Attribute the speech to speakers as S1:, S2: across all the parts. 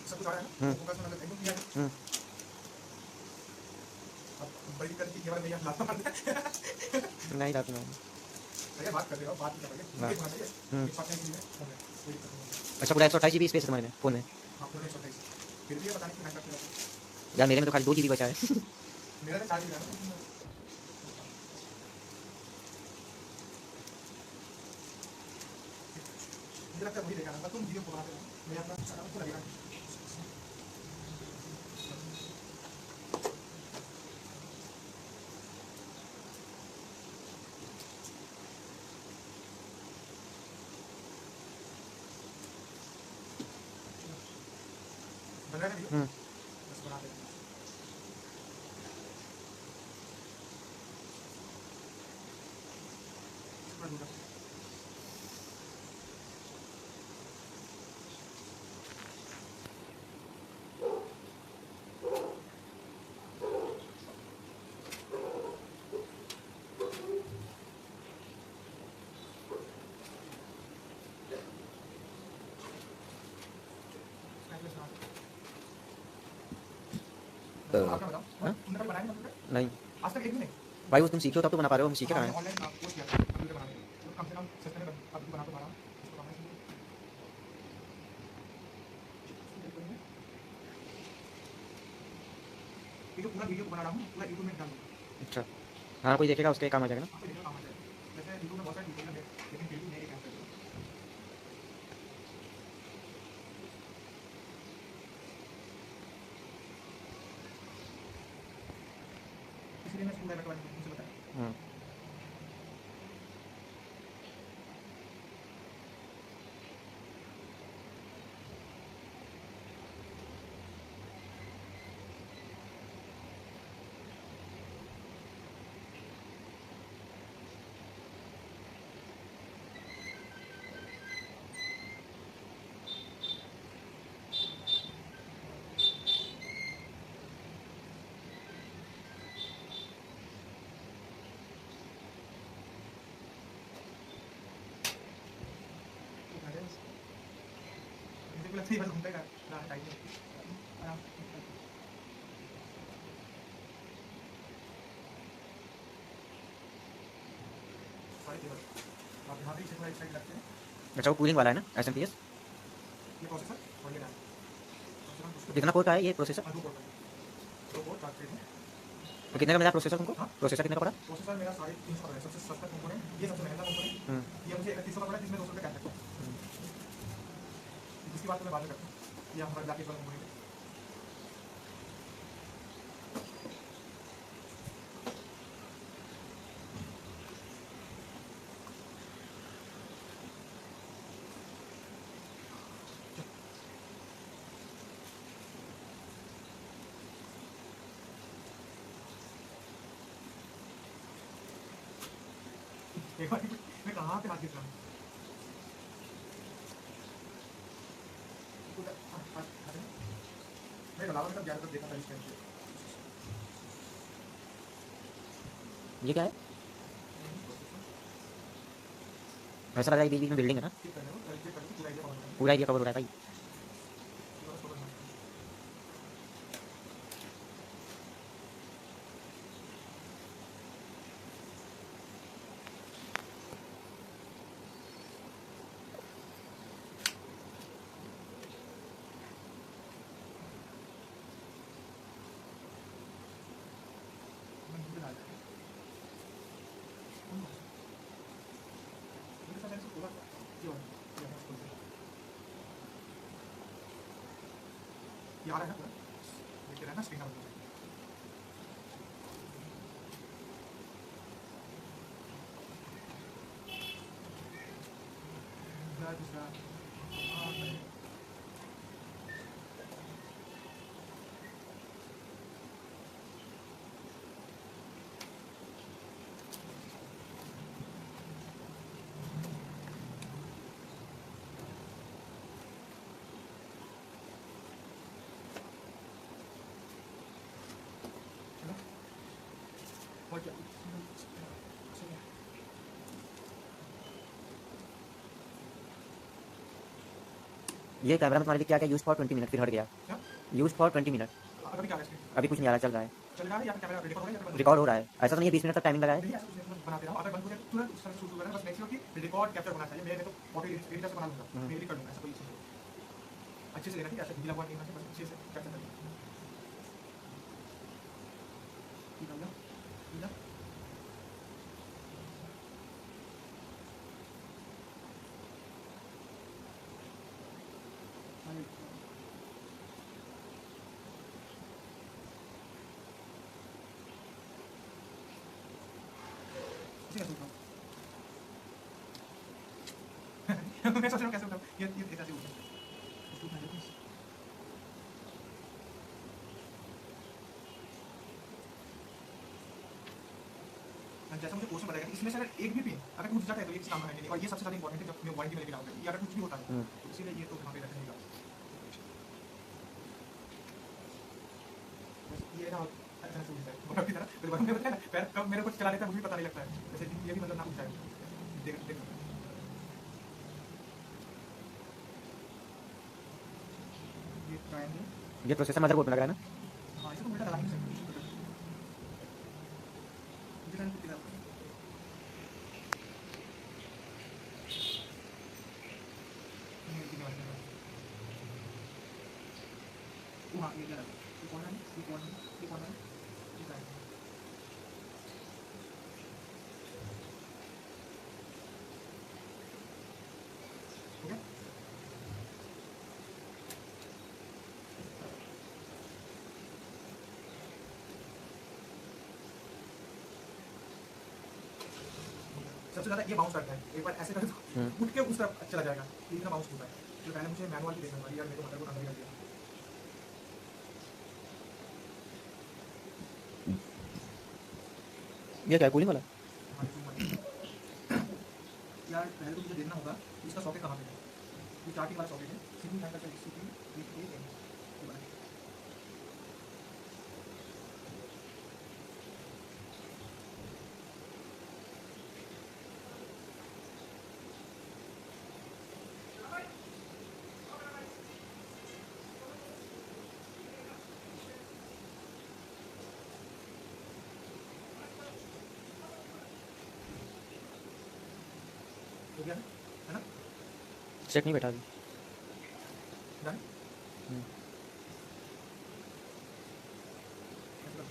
S1: सब कुछ आ रहा है ना, फोकस में मतलब एकदम क्लियर है। अब बड़ी दिक्कत की केवल भैया लाता मारता है
S2: नहीं लाता मैं
S1: भैया बात कर रहे हो, बात कर रहे हो, ये होना चाहिए इस बात नहीं है, कोई दिक्कत नहीं है।
S2: अच्छा पूरा 128 जीबी स्पेस है तुम्हारे में फ़ोन में?
S1: हाँ पूरे 128 फिर भी ये पता नहीं क्यों हैंग करते रहते
S2: यार मेरे में तो खाली 2 जीबी बचा है।
S1: हैं। मेरा तो 4 GB है ना, मुझे लगता है वही देखा ना, तुम वीडियो को बनाते हो मैं अपना आपको लगेगा बन रहा है ना वीडियो, बस बनाते हैं। थोड़ा दूर रखो। आपका बताओ, तुमने कभी बनाया नहीं
S2: नहीं
S1: आज तक, एक भी नहीं?
S2: भाई वो तुम सीखे हो तब तो बना पा रहे हो, हम सीखे कहाँ
S1: हमने
S2: हैं?
S1: ऑनलाइन कोर्स किया था कंप्यूटर बनाने का, तो कम से कम सस्ते में अब बना तो पा रहा हूँ, इसको करना चाहिए। ये जो पूरा वीडियो बना रहा हूँ पूरा यूट्यूब में डाल दूँगा,
S2: अच्छा हाँ कोई देखेगा उसके काम आ जाएगा ना।
S1: आपको देखना काम आ जाएगा। वैसे यूट्यूब में बहुत सारे ट्यूटोरियल है, लेकिन फिर भी मैं ये काम करता हूँ, इसलिए मैं स्कूल ड्राइवर के बारे में मुझे बताया। मुझे को लगता है ये बस घूमता ही रहा है टाइम में आराम से। सारे केबल आप यहाँ भी एक साइड रखते हैं,
S2: अच्छा वो कूलिंग वाला है ना SMP?
S1: ये प्रोसेसर और ये रैम, कम से कम उसको
S2: कितना कोर का है ये प्रोसेसर?
S1: 2 कोर का है, 2 कोर 4 थ्रेड है।
S2: तो कितने का मिला प्रोसेसर तुमको?
S1: हाँ?
S2: प्रोसेसर कितने का पड़ा?
S1: प्रोसेसर मेरा 350 का है, सबसे सस्ता कंपोनेंट, ये सबसे महंगा कंपोनेंट, ये मुझे 3100 का पड़ा जिसमें 200 रुपये कैश लगता है। इसकी बात तो मैं बाद में करता हूँ, ये हमारा ब्लैक वाला कंपोनेंट है। एक बार मैं कहाँ पे हाथ गिर रहा हूँ, मैं अलावा में तब ज़्यादातर देखा था इस टाइम पे।
S2: ये क्या है? ऐसा लग रहा है बीच बीच में बिल्डिंग है ना,
S1: ठीक करने को पूरा आइडिया कवर करना
S2: पूरा एरिया कवर हो रहा है भाई।
S1: है। ये आ रहा है ना पूरा, देखते रहना स्क्रीन का मतलब दूसरा और क्या
S2: ये कैमरा में तुम्हारे लिए क्या क्या यूज फॉर 20 मिनट फिर हट गया
S1: क्या
S2: यूज फॉर 20 मिनट
S1: अभी क्या है इसके
S2: अभी कुछ नहीं आ रहा चल रहा है
S1: चल रहा है या फिर कैमरा रिकॉर्ड हो रहा है या फिर
S2: रिकॉर्ड हो रहा है ऐसा तो नहीं है 20 मिनट तक टाइमिंग लगा है
S1: नहीं ऐसा कुछ नहीं बनाते रहो अगर बंद हो जाए तो तुरंत उस तरह से शूट होगा बस मेक श्योर कि रिकॉर्ड कैप्चर होना चाहिए मैं तो फोटो एडिटर से बना लूंगा मैं एडिट कर लूंगा ऐसा कोई इशू नहीं अच्छे से लेना ठीक है ऐसे ढीला हुआ नहीं होना चाहिए बस अच्छे से कैप्चर करना ठीक है ठीक है कैसे उठाऊं मैं सोच रहा हूँ कैसे उठाऊं ये ऐसे उठा इसको उठा देते हैं जैसा मुझे कोर्स में बताया कि इसमें से अगर एक भी पिन अगर टूट जाता है तो ये किसी काम का है नहीं और ये सबसे ज़्यादा इंपॉर्टेंट है जब मैं वारंटी में लेके जाऊँगा ये अगर कुछ भी होता है तो इसीलिए ये तो वहाँ पे रखने का ये ना अच्छा टूट जाए बहुत की तरह फिर बाद में बताया ना पैर कब मेरे को चला लेता है मुझे भी पता नहीं लगता है जैसे ये भी मतलब ना कुछ जाए देख देख ये ट्रायंगल
S2: ये प्रोसेसर मदरबोर्ड में लग रहा है ना
S1: हाँ इसे तो उल्टा लगा नहीं सकते डिजाइन कुछ दिखा हाँ ये क्या ये कौन है ये कौन है ये कौन है ये क्या है ठीक है सबसे ज़्यादा ये बाउंस करता है एक बार ऐसे कर दो उठ के उस तरफ चला जाएगा इतना बाउंस होता है तो पहले मुझे मैनुअल भी देखना पड़ा यार मेरे को मतलब को अंदर कर दिया
S2: ये क्या है कूलिंग वाला
S1: यार पहले तो मुझे देखना होगा इसका सॉकेट कहाँ पे है ये स्टार्टिंग वाला सॉकेट है सीपी टाइम का सीपी ये है ये बना हो गया है ना
S2: सेट नहीं बैठा अभी
S1: डन ऐसे कर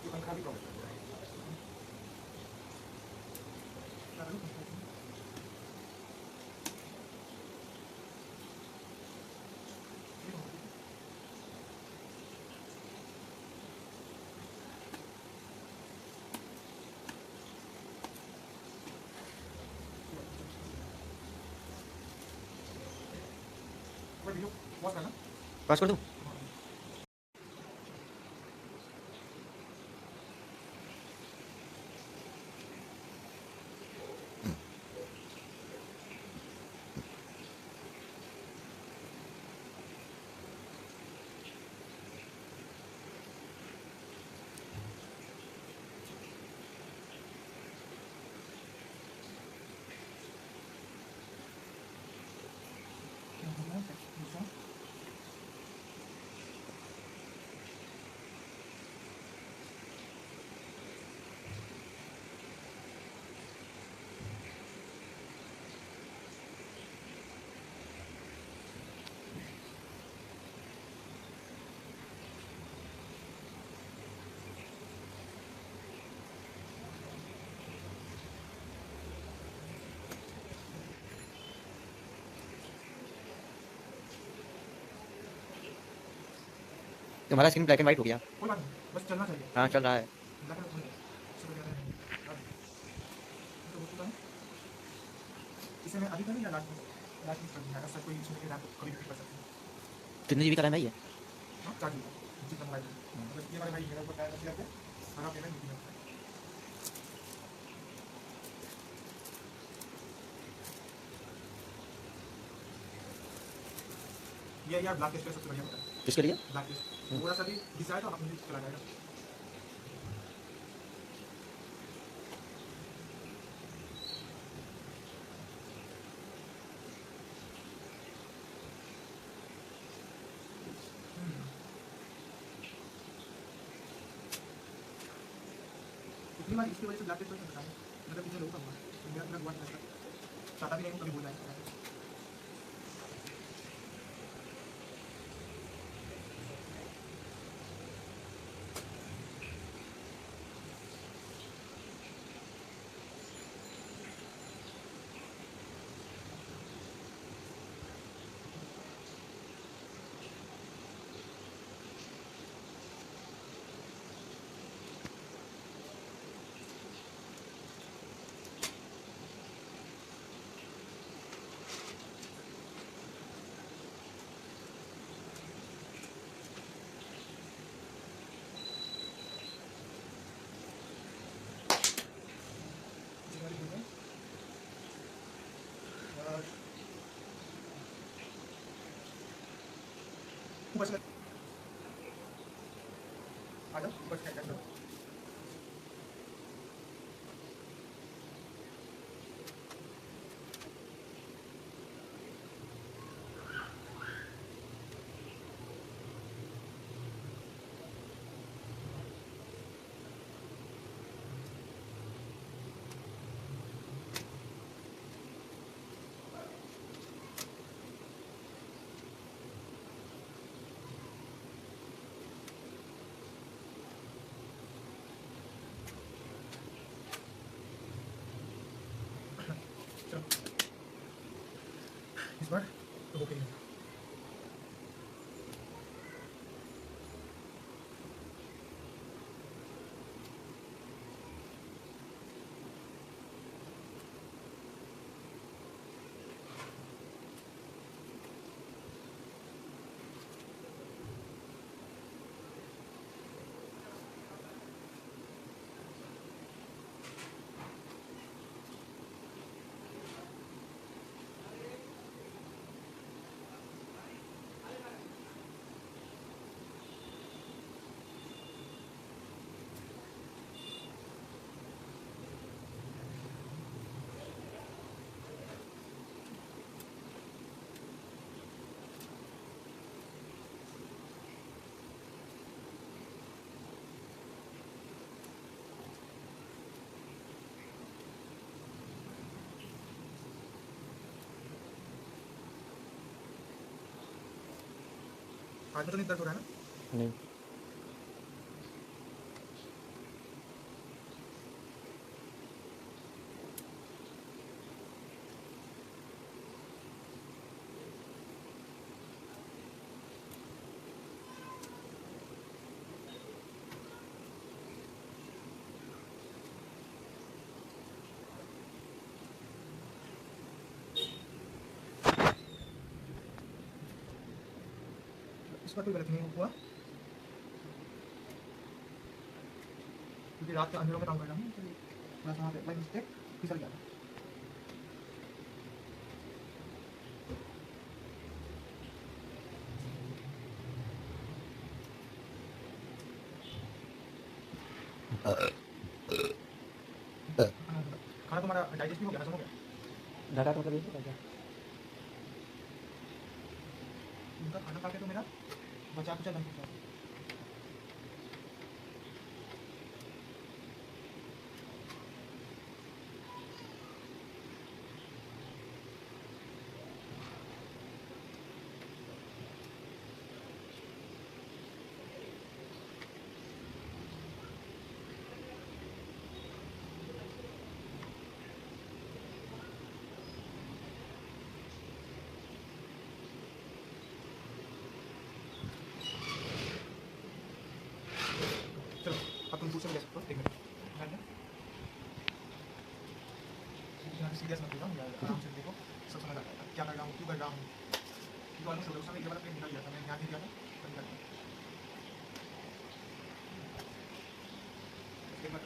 S1: ये पंखा भी प्रॉब्लम वीडियो पॉज करना
S2: पास कर दूँ
S1: दूसरा
S2: तुम्हारा स्क्रीन ब्लैक एंड व्हाइट हो गया।
S1: कोई बात नहीं, बस चलना चाहिए।
S2: हाँ चल रहा है।
S1: ब्लैक एंड व्हाइट चलो यार अब तो वो चुका है। इसे मैं अभी करूँ या लास्ट में? लास्ट में करनी है, अगर सर कोई इसमें के रैप कभी भी कर सकते हैं।
S2: कितने जीबी का रैम है ये?
S1: हाँ 4 GB जितना मोबाइल है। अगर ये वाला भाई मेरा ऊपर टायर रख दिया सारा पेमेंट नीचे में होता है। ये यार ब्लैक टेस्ट सबसे बढ़िया होता है।
S2: किसके लिए?
S1: ब्लैक टेस्ट थोड़ा सा भी घिस जाए तो अपने लिए चला जाएगा। इतनी बार इसकी वजह से ब्लैक टेस्ट होता है मतलब पीछे लोग का हुआ तो मेरा पूरा हुआ नहीं चाहता भी नहीं हूँ कभी बोल रहा है। ऊपर से आ जाओ ऊपर से कर दो। चलो इस बार तो ओके है। हाथ में तो नहीं दर्द हो रहा है ना?
S2: नहीं।
S1: इसका कोई गलत नहीं हुआ क्योंकि रात के अंधेरों में काम कर रहा हूँ तो थोड़ा सा वहाँ पे बाई मिस्टेक फिसल गया था। खाना तुम्हारा डाइजेस्ट भी हो गया, हजम हो गया?
S2: डाटा का मतलब ये है क्या?
S1: उनका खाना खा के तो मेरा बचा कुचा नहीं था। दूसरे ले सकते हो, एक मिनट सीरियस मत हो जाओ यार, आराम से देखो, सब समझ आ जाएगा क्या कर रहा हूँ, क्यों कर रहा हूँ। ये ऑलमोस्ट हो गया, उस समय एक बार निकल गया था, मैंने ध्यान नहीं दिया था, तो निकल गया। एक बार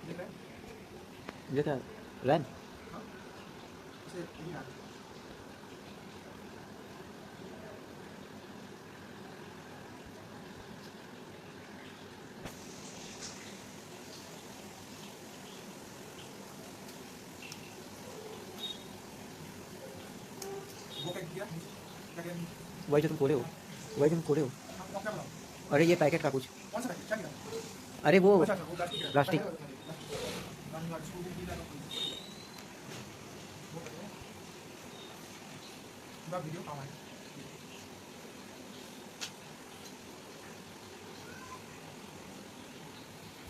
S1: देख रहे हैं?
S2: ये क्या रैन
S1: हाँ, इसे यही रहा है। वो क्या किया? क्या किया?
S2: वही जो तुम खोले हो, वही तुम खोले हो।
S1: हाँ, तो क्या बनाऊँ?
S2: अरे ये पैकेट का कुछ,
S1: कौन सा पैकेट? क्या किया?
S2: अरे वो
S1: अच्छा, वो प्लास्टिक है।
S2: प्लास्टिक। पूरा वीडियो काम आएगा।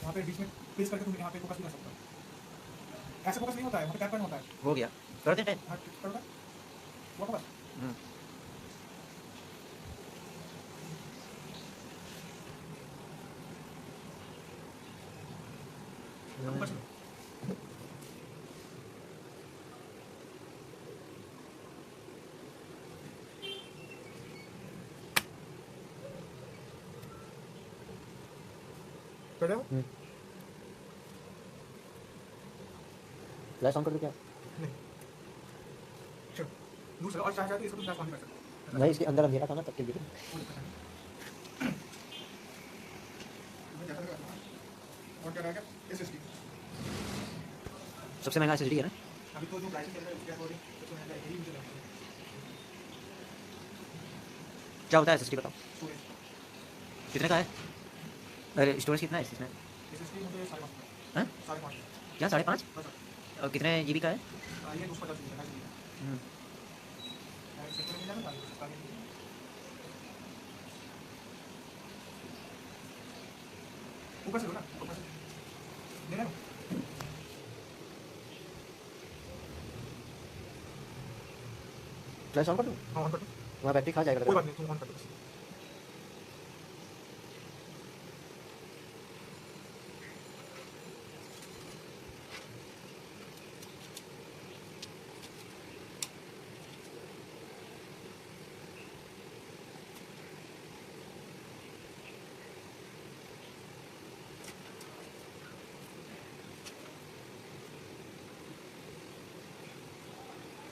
S2: वहाँ पे बीच में पेस्ट करके तुम यहाँ पे फोकस भी कर सकते हो। ऐसे फोकस नहीं होता है, वहाँ पे टैप करना होता है। हो गया, करते हैं।
S1: हाँ, करोगे? हुआ फोकस? फोकस लो। कर रहे हो?
S2: फ्लैश ऑन कर दो क्या?
S1: नहीं। चलो, दूसरा और चाहे तो इसको तुम फ्लैश ऑन भी कर सकते हो।
S2: नहीं, इसके अंदर अंधेरा था ना तब के लिए।
S1: कोई दिक्कत नहीं। तुम्हें जैसा लगा था। और क्या रहेगा? SSD।
S2: सबसे महंगा SSD है ना?
S1: अभी तो जो प्राइसिंग चल रहा है उसके अकॉर्डिंग सबसे महंगा यही मुझे लगता है।
S2: क्या होता है SSD बताओ?
S1: स्टोरेज।
S2: कितने का है? अरे स्टोरेज कितना है इसमें?
S1: SSD मुझे 5.5
S2: हाँ?
S1: 5.5
S2: क्या 5.5?
S1: बस।
S2: और कितने GB का है?
S1: ये 250 GB का है। सेकंड में जाना था, ऊपर से लो ना, ऊपर से ले रहे हो?
S2: फ्लैश ऑन कर दो,
S1: हाँ, ऑन कर दो।
S2: वहाँ बैटरी खा जाएगा।
S1: कोई बात नहीं, तुम ऑन कर दो बस।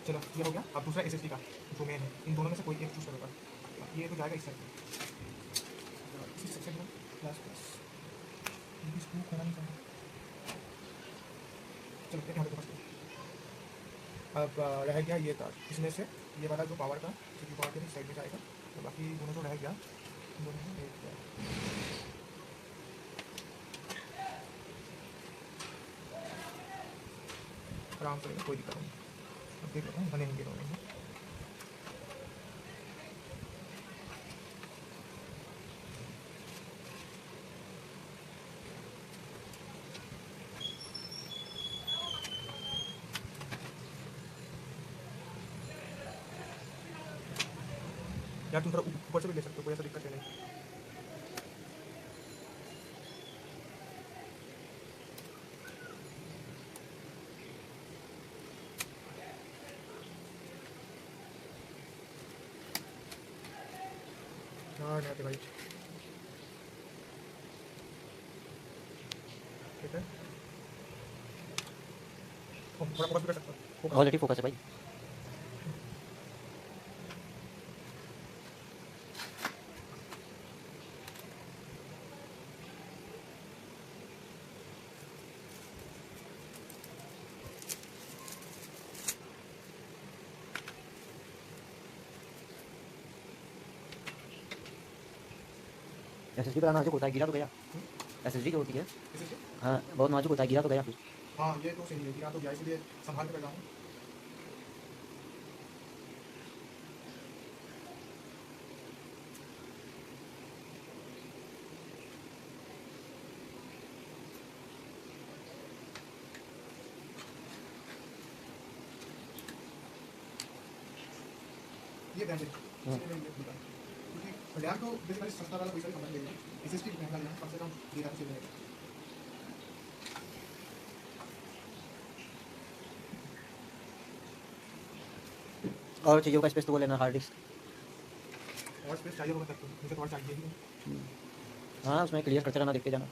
S1: चलो, ये हो गया। अब दूसरा SSD का जो मेन है, इन दोनों में से कोई एक चूज करोगा। ये तो जाएगा इस साइड पे। इसी सेक्शन में प्लस प्लस ये स्क्रू खोलना नहीं चाहिए। चलो, एक यहाँ पे फोकस करो। अब रह गया ये तार, इसमें से ये वाला जो पावर का, जो कि पावर के साइड में जाएगा, तो बाकी दोनों जो रह गया, दोनों में एक आराम से, कोई दिक्कत नहीं। अब देख लेते हैं बनेंगे दोनों में। यार तुम थोड़ा ऊपर से भी ले सकते हो, कोई ऐसा दिक्कत है नहीं। यार नहीं आते भाई। ठीक है, थोड़ा फोकस भी कर सकते हो। फोकस।
S2: ऑलरेडी फोकस है भाई। SSD बड़ा नाजुक होता है, गिरा तो गया। SSD जो होती है,
S1: SSD?
S2: हाँ बहुत नाजुक होता है, गिरा तो गया फिर।
S1: हाँ, ये तो सही है, गिरा तो गया, इसलिए संभाल के कर रहा हूँ। ये ध्यान दें, इसलिए मैं ये बोल रहा हूँ, क्योंकि रैम तो बेसिकली सस्ता वाला पैसा भी कंपनी देगा, एसएसडी महंगा लेना कम से कम 10,000 से रहेगा।
S3: और चीज़ों का स्पेस तो वो लेना हार्ड डिस्क।
S1: और स्पेस चाहिए होगा तब तो, मुझे तो और चाहिए ही।
S3: हाँ उसमें क्लियर करते रहना, देखते जाना।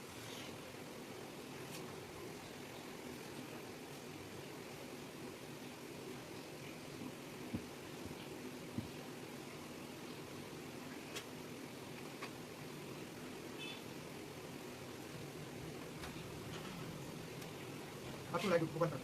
S1: अब तो लाइट ओपन कर।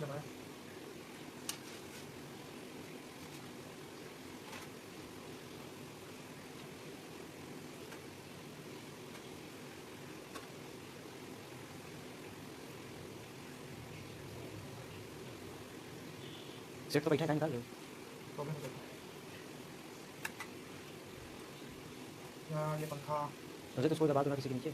S1: दबाया।
S3: सेट तो बैठा है, निकाल लो।
S1: प्रॉब्लम हो जाएगी। या ये पंखा
S3: मुझे तो उसको दबा दो ना किसी के नीचे।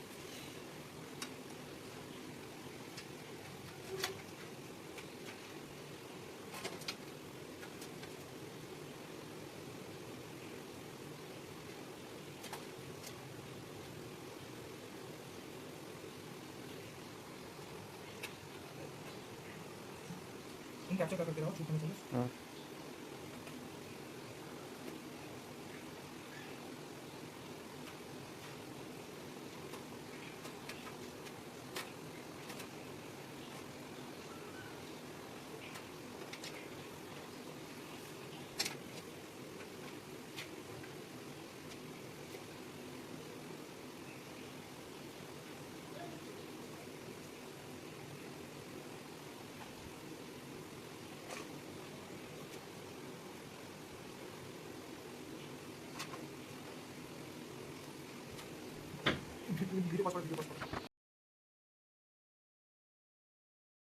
S1: इन कैप्चर करते रहो, छूटने चाहिए।
S3: हाँ
S1: वीडियो पासवर्ड